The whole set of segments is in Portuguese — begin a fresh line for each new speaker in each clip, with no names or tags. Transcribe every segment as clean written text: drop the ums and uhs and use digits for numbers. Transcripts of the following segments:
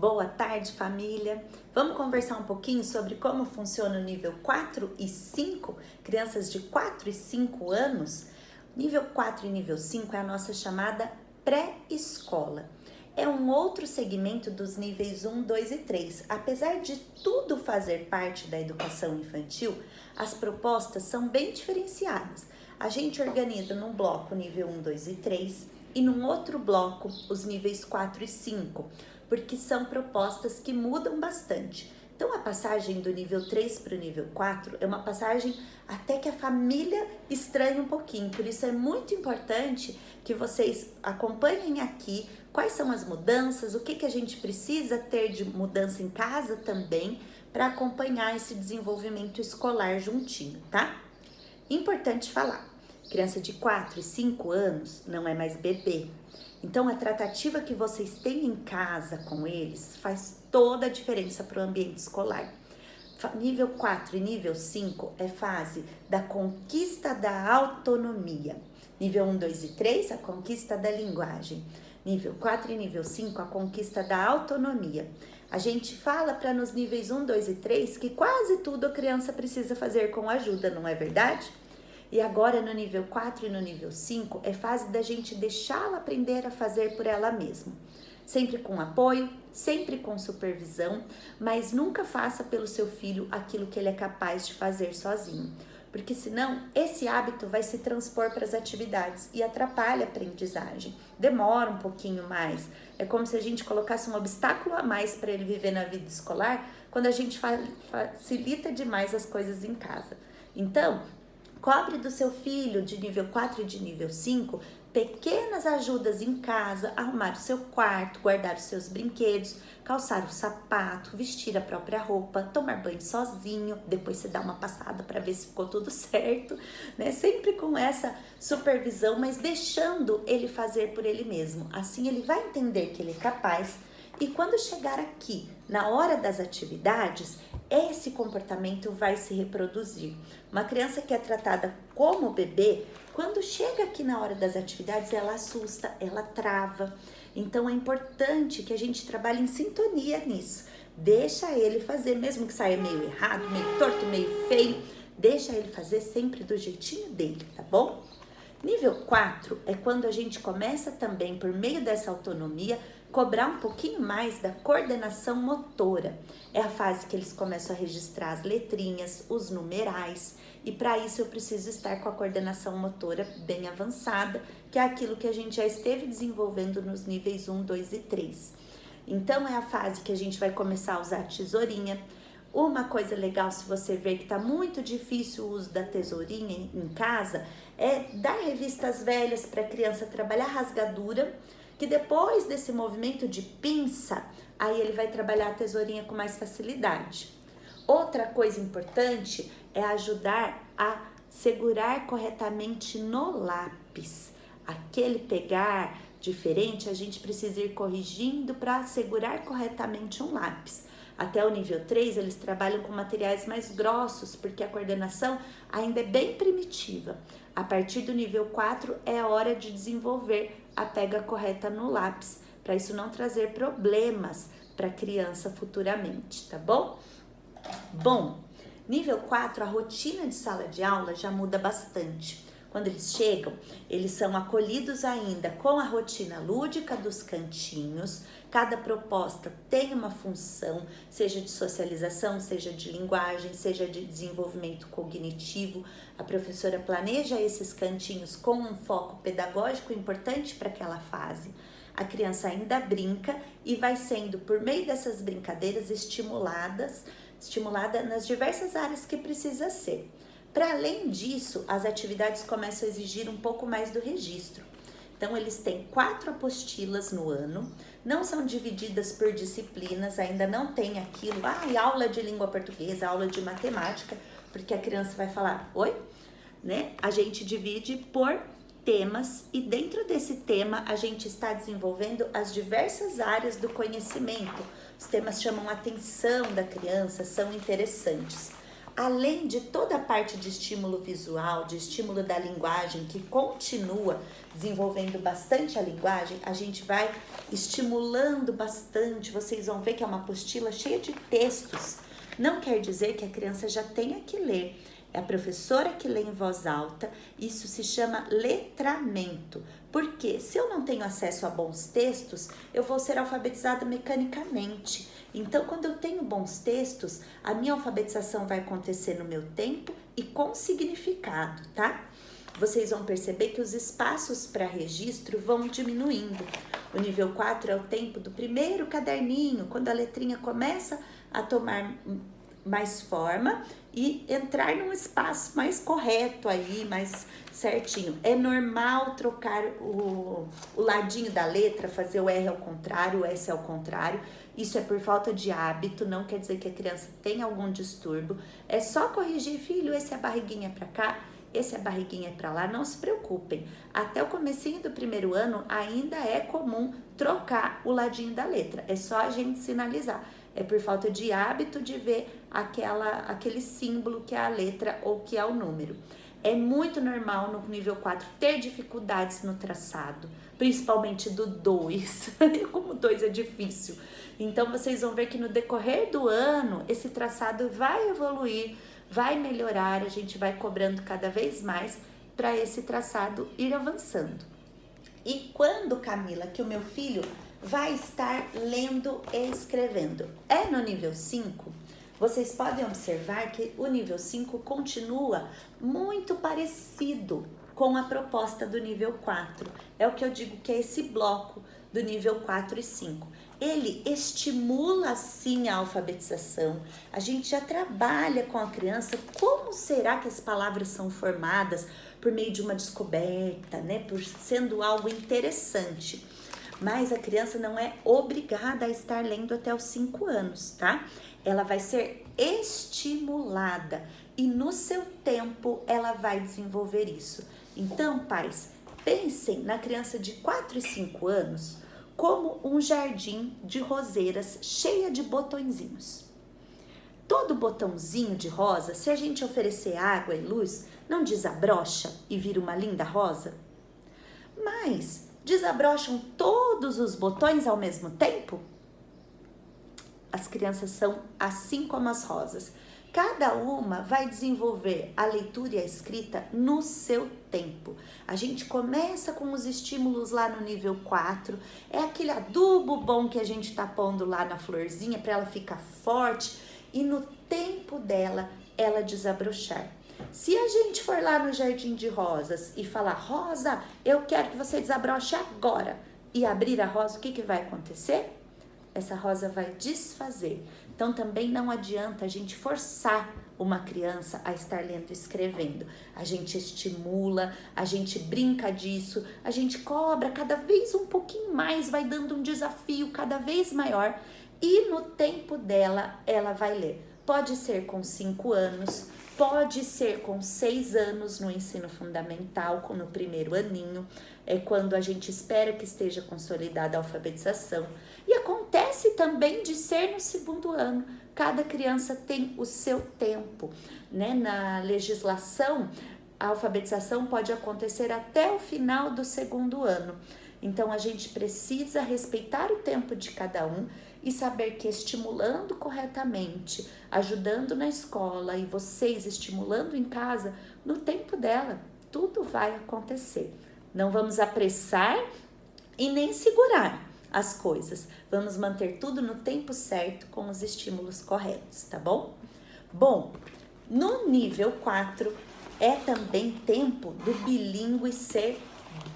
Boa tarde, família! Vamos conversar um pouquinho sobre como funciona o nível 4 e 5, crianças de 4 e 5 anos. Nível 4 e nível 5 é a nossa chamada pré-escola. É um outro segmento dos níveis 1, 2 e 3. Apesar de tudo fazer parte da educação infantil, as propostas são bem diferenciadas. A gente organiza num bloco nível 1, 2 e 3 e num outro bloco os níveis 4 e 5, porque são propostas que mudam bastante. Então, a passagem do nível 3 para o nível 4 é uma passagem até que a família estranha um pouquinho. Por isso, é muito importante que vocês acompanhem aqui quais são as mudanças, o que a gente precisa ter de mudança em casa também para acompanhar esse desenvolvimento escolar juntinho, tá? Importante falar, criança de 4 e 5 anos não é mais bebê. Então, a tratativa que vocês têm em casa com eles faz toda a diferença para o ambiente escolar. Nível 4 e nível 5 é fase da conquista da autonomia. Nível 1, 2 e 3, a conquista da linguagem. Nível 4 e nível 5, a conquista da autonomia. A gente fala para nos níveis 1, 2 e 3 que quase tudo a criança precisa fazer com ajuda, não é verdade? E agora no nível 4 e no nível 5 é fase da gente deixá-la aprender a fazer por ela mesma. Sempre com apoio, sempre com supervisão, mas nunca faça pelo seu filho aquilo que ele é capaz de fazer sozinho. Porque senão esse hábito vai se transpor para as atividades e atrapalha a aprendizagem. Demora um pouquinho mais. É como se a gente colocasse um obstáculo a mais para ele viver na vida escolar quando a gente facilita demais as coisas em casa. Então, cobre do seu filho de nível 4 e de nível 5 pequenas ajudas em casa, arrumar o seu quarto, guardar os seus brinquedos, calçar o sapato, vestir a própria roupa, tomar banho sozinho, depois você dá uma passada para ver se ficou tudo certo, né? Sempre com essa supervisão, mas deixando ele fazer por ele mesmo. Assim ele vai entender que ele é capaz. E quando chegar aqui, na hora das atividades, esse comportamento vai se reproduzir. Uma criança que é tratada como bebê, quando chega aqui na hora das atividades, ela assusta, ela trava. Então, é importante que a gente trabalhe em sintonia nisso. Deixa ele fazer, mesmo que saia meio errado, meio torto, meio feio, deixa ele fazer sempre do jeitinho dele, tá bom? Nível 4 é quando a gente começa também, por meio dessa autonomia, cobrar um pouquinho mais da coordenação motora. É a fase que eles começam a registrar as letrinhas, os numerais, e para isso eu preciso estar com a coordenação motora bem avançada, que é aquilo que a gente já esteve desenvolvendo nos níveis 1, 2 e 3. Então é a fase que a gente vai começar a usar a tesourinha. Uma coisa legal, se você ver que está muito difícil o uso da tesourinha em casa, é dar revistas velhas para a criança trabalhar rasgadura, que depois desse movimento de pinça, aí ele vai trabalhar a tesourinha com mais facilidade. Outra coisa importante é ajudar a segurar corretamente no lápis. Aquele pegar diferente, a gente precisa ir corrigindo para segurar corretamente um lápis. Até o nível 3, eles trabalham com materiais mais grossos, porque a coordenação ainda é bem primitiva. A partir do nível 4, é a hora de desenvolver a pega correta no lápis, para isso não trazer problemas para a criança futuramente, tá bom? Bom, nível 4, a rotina de sala de aula já muda bastante. Quando eles chegam, eles são acolhidos ainda com a rotina lúdica dos cantinhos. Cada proposta tem uma função, seja de socialização, seja de linguagem, seja de desenvolvimento cognitivo. A professora planeja esses cantinhos com um foco pedagógico importante para aquela fase. A criança ainda brinca e vai sendo, por meio dessas brincadeiras, estimulada nas diversas áreas que precisa ser. Para além disso, as atividades começam a exigir um pouco mais do registro. Então, eles têm 4 apostilas no ano, não são divididas por disciplinas, ainda não tem aquilo, aula de língua portuguesa, aula de matemática, porque a criança vai falar, oi? Né? A gente divide por temas e dentro desse tema a gente está desenvolvendo as diversas áreas do conhecimento. Os temas chamam a atenção da criança, são interessantes. além de toda a parte de estímulo visual, de estímulo da linguagem, que continua desenvolvendo bastante a linguagem, a gente vai estimulando bastante. Vocês vão ver que é uma apostila cheia de textos. Não quer dizer que a criança já tenha que ler. É a professora que lê em voz alta, isso se chama letramento. Porque se eu não tenho acesso a bons textos, eu vou ser alfabetizada mecanicamente. Então, quando eu tenho bons textos, a minha alfabetização vai acontecer no meu tempo e com significado, tá? Vocês vão perceber que os espaços para registro vão diminuindo. O nível 4 é o tempo do primeiro caderninho, quando a letrinha começa a tomar mais forma e entrar num espaço mais correto aí, mais certinho. É normal trocar o ladinho da letra, fazer o R ao contrário, o S ao contrário. Isso é por falta de hábito, não quer dizer que a criança tem algum distúrbio. É só corrigir, filho, esse é a barriguinha pra cá, esse é a barriguinha pra lá, não se preocupem. Até o comecinho do primeiro ano ainda é comum trocar o ladinho da letra, é só a gente sinalizar. É por falta de hábito de ver aquele símbolo que é a letra ou que é o número. É muito normal no nível 4 ter dificuldades no traçado, principalmente do 2, como 2 é difícil. Então vocês vão ver que no decorrer do ano esse traçado vai evoluir, vai melhorar, a gente vai cobrando cada vez mais para esse traçado ir avançando. E quando, Camila, que o meu filho vai estar lendo e escrevendo? É no nível 5, vocês podem observar que o nível 5 continua muito parecido com a proposta do nível 4. É o que eu digo que é esse bloco do nível 4 e 5. Ele estimula sim a alfabetização, a gente já trabalha com a criança como será que as palavras são formadas por meio de uma descoberta, né? Por sendo algo interessante. Mas a criança não é obrigada a estar lendo até os 5 anos, tá? Ela vai ser estimulada e no seu tempo ela vai desenvolver isso. Então, pais, pensem na criança de 4 e 5 anos como um jardim de roseiras cheia de botõezinhos. Todo botãozinho de rosa, se a gente oferecer água e luz, não desabrocha e vira uma linda rosa? Mas desabrocham todos os botões ao mesmo tempo? As crianças são assim como as rosas. Cada uma vai desenvolver a leitura e a escrita no seu tempo. A gente começa com os estímulos lá no nível 4. É aquele adubo bom que a gente tá pondo lá na florzinha para ela ficar forte e no tempo dela, ela desabrochar. Se a gente for lá no jardim de rosas e falar, Rosa, eu quero que você desabroche agora, e abrir a rosa, o que vai acontecer? Essa rosa vai desfazer. Então também não adianta a gente forçar uma criança a estar lendo e escrevendo. A gente estimula, a gente brinca disso, a gente cobra cada vez um pouquinho mais, vai dando um desafio cada vez maior e no tempo dela, ela vai ler. Pode ser com 5 anos, pode ser com 6 anos no ensino fundamental, no primeiro aninho, é quando a gente espera que esteja consolidada a alfabetização. E acontece também de ser no segundo ano. Cada criança tem o seu tempo, né? Na legislação, a alfabetização pode acontecer até o final do segundo ano. Então, a gente precisa respeitar o tempo de cada um e saber que estimulando corretamente, ajudando na escola e vocês estimulando em casa, no tempo dela, tudo vai acontecer. Não vamos apressar e nem segurar as coisas. Vamos manter tudo no tempo certo com os estímulos corretos, tá bom? Bom, no nível 4 é também tempo do bilíngue ser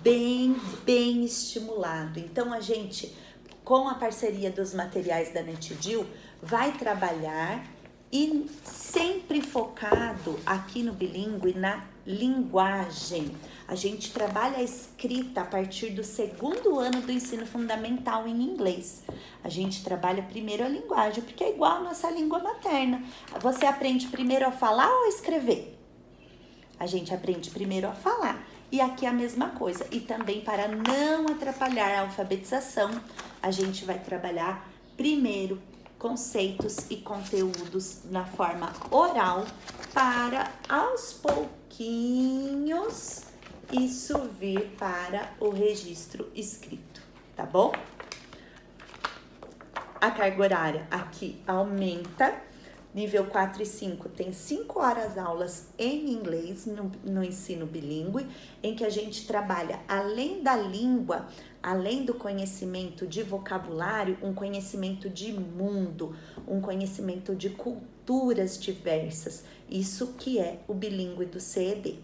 bem estimulado. Então, a gente, com a parceria dos materiais da NetEdil, vai trabalhar e sempre focado aqui no bilíngue na linguagem. A gente trabalha a escrita a partir do segundo ano do ensino fundamental em inglês. A gente trabalha primeiro a linguagem, porque é igual a nossa língua materna. Você aprende primeiro a falar ou a escrever? A gente aprende primeiro a falar. E aqui é a mesma coisa. E também para não atrapalhar a alfabetização, a gente vai trabalhar primeiro conceitos e conteúdos na forma oral para aos pouquinhos isso vir para o registro escrito, tá bom? A carga horária aqui aumenta. Nível 4 e 5 tem 5 horas aulas em inglês no ensino bilíngue, em que a gente trabalha além da língua, além do conhecimento de vocabulário, um conhecimento de mundo, um conhecimento de culturas diversas. Isso que é o bilíngue do CED.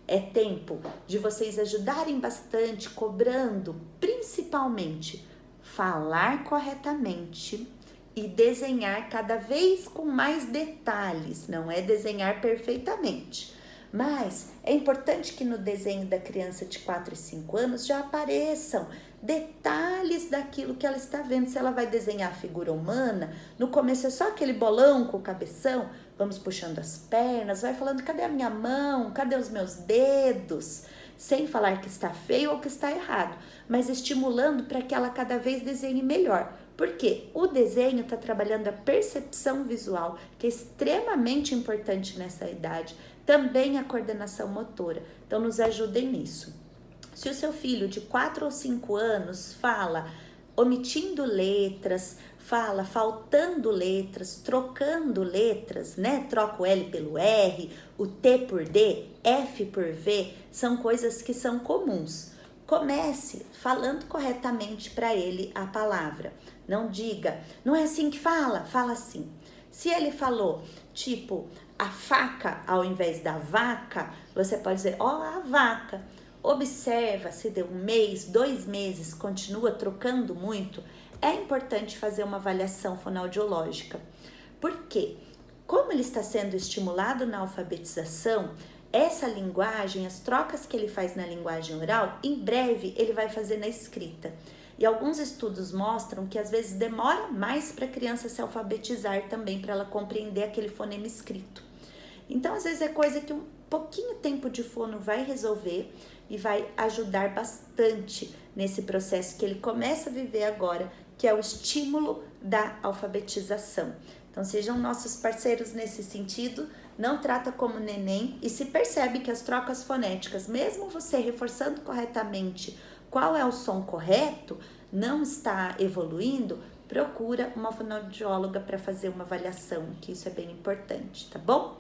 É tempo de vocês ajudarem bastante, cobrando principalmente falar corretamente e desenhar cada vez com mais detalhes, não é desenhar perfeitamente. Mas é importante que no desenho da criança de 4 e 5 anos já apareçam detalhes daquilo que ela está vendo. Se ela vai desenhar a figura humana, no começo é só aquele bolão com o cabeção, vamos puxando as pernas, vai falando cadê a minha mão, cadê os meus dedos, sem falar que está feio ou que está errado, mas estimulando para que ela cada vez desenhe melhor. Porque o desenho está trabalhando a percepção visual, que é extremamente importante nessa idade, também a coordenação motora. Então, nos ajudem nisso. Se o seu filho de 4 ou 5 anos fala omitindo letras, fala faltando letras, trocando letras, né? Troca o L pelo R, o T por D, F por V, são coisas que são comuns. Comece falando corretamente para ele a palavra. Não diga, não é assim que fala, fala assim. Se ele falou, tipo, a faca ao invés da vaca, você pode dizer, ó, a vaca. Observa se deu 1 mês, 2 meses, continua trocando muito. É importante fazer uma avaliação fonoaudiológica. Por quê? Como ele está sendo estimulado na alfabetização, essa linguagem, as trocas que ele faz na linguagem oral, em breve ele vai fazer na escrita. E alguns estudos mostram que às vezes demora mais para a criança se alfabetizar também, para ela compreender aquele fonema escrito. Então, às vezes é coisa que um pouquinho tempo de fono vai resolver e vai ajudar bastante nesse processo que ele começa a viver agora, que é o estímulo da alfabetização. Então, sejam nossos parceiros nesse sentido, não trata como neném e se percebe que as trocas fonéticas, mesmo você reforçando corretamente qual é o som correto, não está evoluindo, procura uma fonoaudióloga para fazer uma avaliação, que isso é bem importante, tá bom?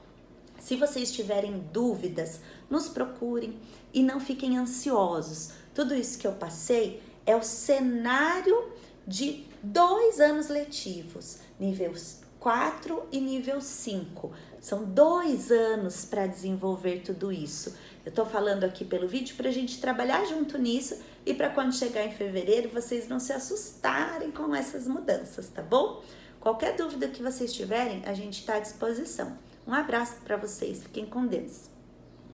Se vocês tiverem dúvidas, nos procurem e não fiquem ansiosos. Tudo isso que eu passei é o cenário de 2 anos letivos, nível 4 e nível 5. São 2 anos para desenvolver tudo isso. Eu tô falando aqui pelo vídeo para a gente trabalhar junto nisso e para quando chegar em fevereiro vocês não se assustarem com essas mudanças, tá bom? Qualquer dúvida que vocês tiverem, a gente está à disposição. Um abraço para vocês, fiquem com Deus.